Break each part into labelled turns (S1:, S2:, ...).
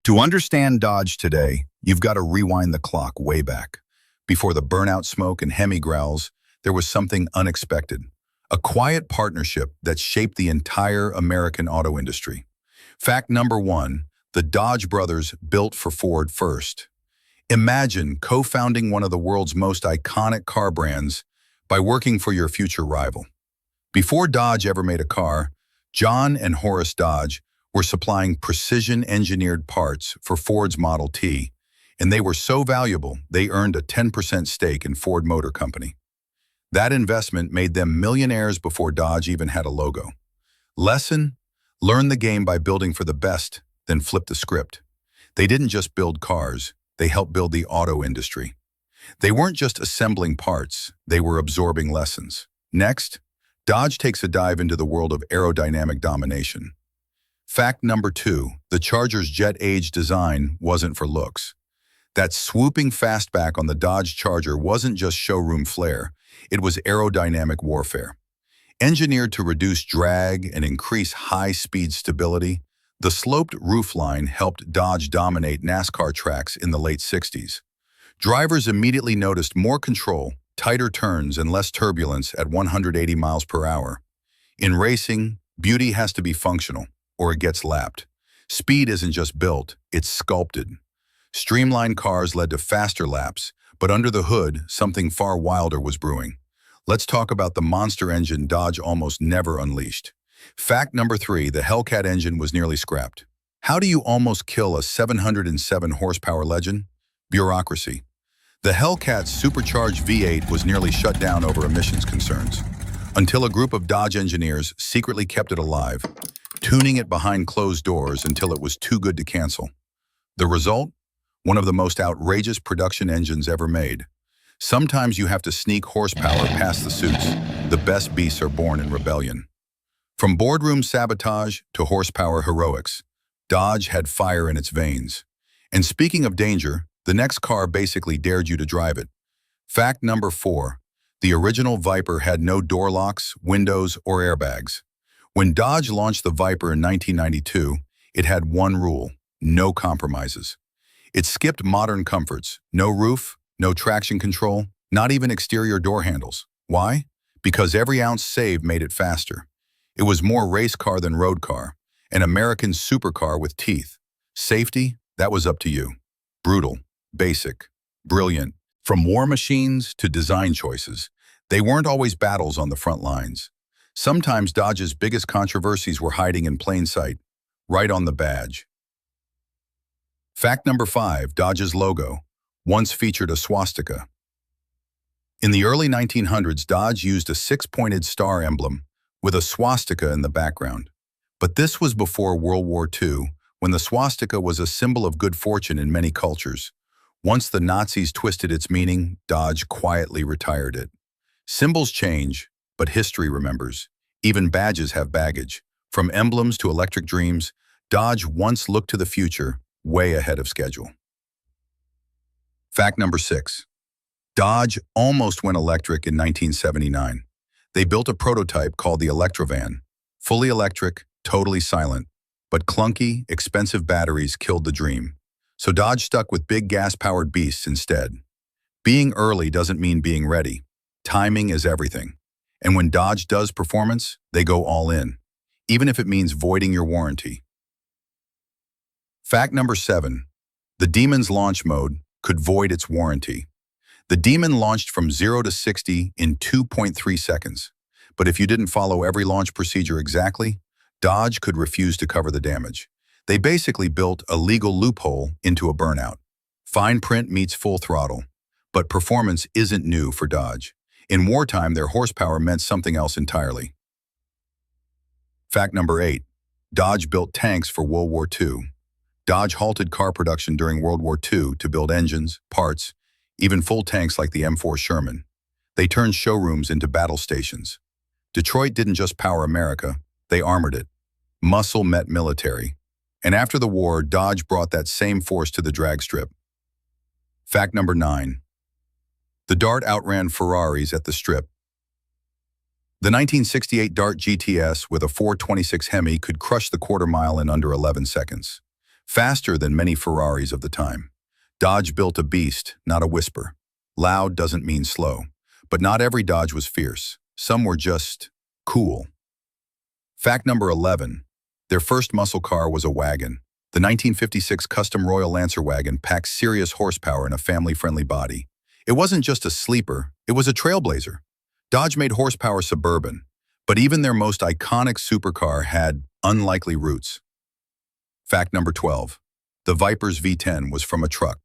S1: To understand Dodge today, you've got to rewind the clock way back. Before the burnout smoke and Hemi growls, there was something unexpected. A quiet partnership that shaped the entire American auto industry. Fact number one, the Dodge brothers built for Ford first. Imagine co-founding one of the world's most iconic car brands by working for your future rival. Before Dodge ever made a car, John and Horace Dodge were supplying precision-engineered parts for Ford's Model T, and they were so valuable they earned a 10% stake in Ford Motor Company. That investment made them millionaires before Dodge even had a logo. Lesson: learn the game by building for the best, then flip the script. They didn't just build cars, they helped build the auto industry. They weren't just assembling parts, they were absorbing lessons. Next, Dodge takes a dive into the world of aerodynamic domination. Fact number two, the Charger's jet-age design wasn't for looks. That swooping fastback on the Dodge Charger wasn't just showroom flair, it was aerodynamic warfare. Engineered to reduce drag and increase high-speed stability, the sloped roofline helped Dodge dominate NASCAR tracks in the late 60s. Drivers immediately noticed more control, tighter turns, and less turbulence at 180 miles per hour. In racing, beauty has to be functional, or it gets lapped. Speed isn't just built, it's sculpted. Streamlined cars led to faster laps, but under the hood, something far wilder was brewing. Let's talk about the monster engine Dodge almost never unleashed. Fact number three, the Hellcat engine was nearly scrapped. How do you almost kill a 707 horsepower legend? Bureaucracy. The Hellcat's supercharged V8 was nearly shut down over emissions concerns, until a group of Dodge engineers secretly kept it alive, tuning it behind closed doors until it was too good to cancel. The result? One of the most outrageous production engines ever made. Sometimes you have to sneak horsepower past the suits. The best beasts are born in rebellion. From boardroom sabotage to horsepower heroics, Dodge had fire in its veins. And speaking of danger, the next car basically dared you to drive it. Fact number four, the original Viper had no door locks, windows, or airbags. When Dodge launched the Viper in 1992, it had one rule: no compromises. It skipped modern comforts: no roof, no traction control, not even exterior door handles. Why? Because every ounce saved made it faster. It was more race car than road car, an American supercar with teeth. Safety? That was up to you. Brutal, basic, brilliant. From war machines to design choices, they weren't always battles on the front lines. Sometimes Dodge's biggest controversies were hiding in plain sight, right on the badge. Fact number five, Dodge's logo once featured a swastika. In the early 1900s, Dodge used a six-pointed star emblem with a swastika in the background. But this was before World War II, when the swastika was a symbol of good fortune in many cultures. Once the Nazis twisted its meaning, Dodge quietly retired it. Symbols change, but history remembers. Even badges have baggage. From emblems to electric dreams, Dodge once looked to the future, way ahead of schedule. Fact number six. Dodge almost went electric in 1979. They built a prototype called the Electrovan. Fully electric, totally silent. But clunky, expensive batteries killed the dream. So Dodge stuck with big gas-powered beasts instead. Being early doesn't mean being ready. Timing is everything. And when Dodge does performance, they go all in, even if it means voiding your warranty. Fact number seven. The Demon's launch mode could void its warranty. The Demon launched from 0 to 60 in 2.3 seconds. But if you didn't follow every launch procedure exactly, Dodge could refuse to cover the damage. They basically built a legal loophole into a burnout. Fine print meets full throttle. But performance isn't new for Dodge. In wartime, their horsepower meant something else entirely. Fact number eight. Dodge built tanks for World War II. Dodge halted car production during World War II to build engines, parts, even full tanks like the M4 Sherman. They turned showrooms into battle stations. Detroit didn't just power America, they armored it. Muscle met military. And after the war, Dodge brought that same force to the drag strip. Fact number nine. The Dart outran Ferraris at the strip. The 1968 Dart GTS with a 426 Hemi could crush the quarter mile in under 11 seconds. faster than many Ferraris of the time. Dodge built a beast, not a whisper. Loud doesn't mean slow, but not every Dodge was fierce. Some were just cool. Fact number 11. Their first muscle car was a wagon. The 1956 custom Royal Lancer wagon packed serious horsepower in a family-friendly body. It wasn't just a sleeper, it was a trailblazer. Dodge made horsepower suburban, but even their most iconic supercar had unlikely roots. Fact number 12. The Viper's V10 was from a truck.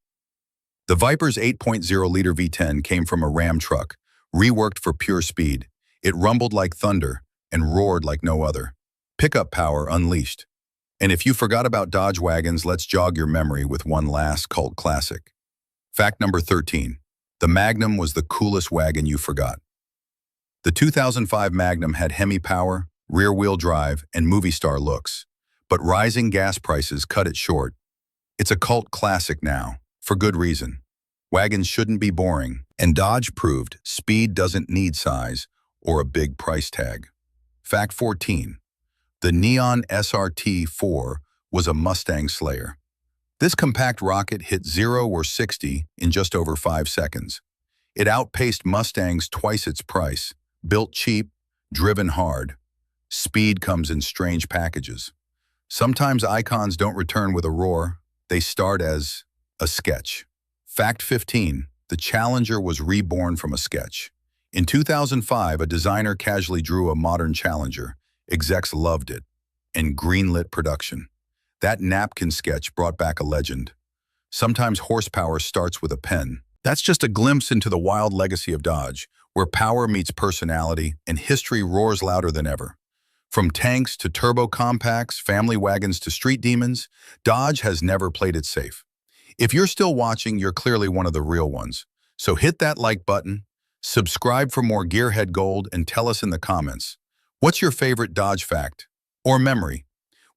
S1: The Viper's 8.0-liter V10 came from a Ram truck, reworked for pure speed. It rumbled like thunder and roared like no other. Pickup power unleashed. And if you forgot about Dodge wagons, let's jog your memory with one last cult classic. Fact number 13. The Magnum was the coolest wagon you forgot. The 2005 Magnum had Hemi power, rear-wheel drive, and movie star looks. But rising gas prices cut it short. It's a cult classic now, for good reason. Wagons shouldn't be boring, and Dodge proved speed doesn't need size or a big price tag. Fact 14. The Neon SRT-4 was a Mustang slayer. This compact rocket hit 0 or 60 in just over 5 seconds. It outpaced Mustangs twice its price, built cheap, driven hard. Speed comes in strange packages. Sometimes icons don't return with a roar, they start as a sketch. Fact 15. The Challenger was reborn from a sketch. In 2005, a designer casually drew a modern Challenger. Execs loved it, and greenlit production. That napkin sketch brought back a legend. Sometimes horsepower starts with a pen. That's just a glimpse into the wild legacy of Dodge, where power meets personality and history roars louder than ever. From tanks to turbo compacts, family wagons to street demons, Dodge has never played it safe. If you're still watching, you're clearly one of the real ones. So hit that like button, subscribe for more Gearhead Gold, and tell us in the comments, what's your favorite Dodge fact or memory?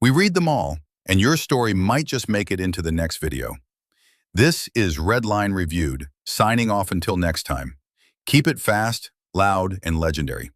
S1: We read them all, and your story might just make it into the next video. This is Redline Reviewed, signing off until next time. Keep it fast, loud, and legendary.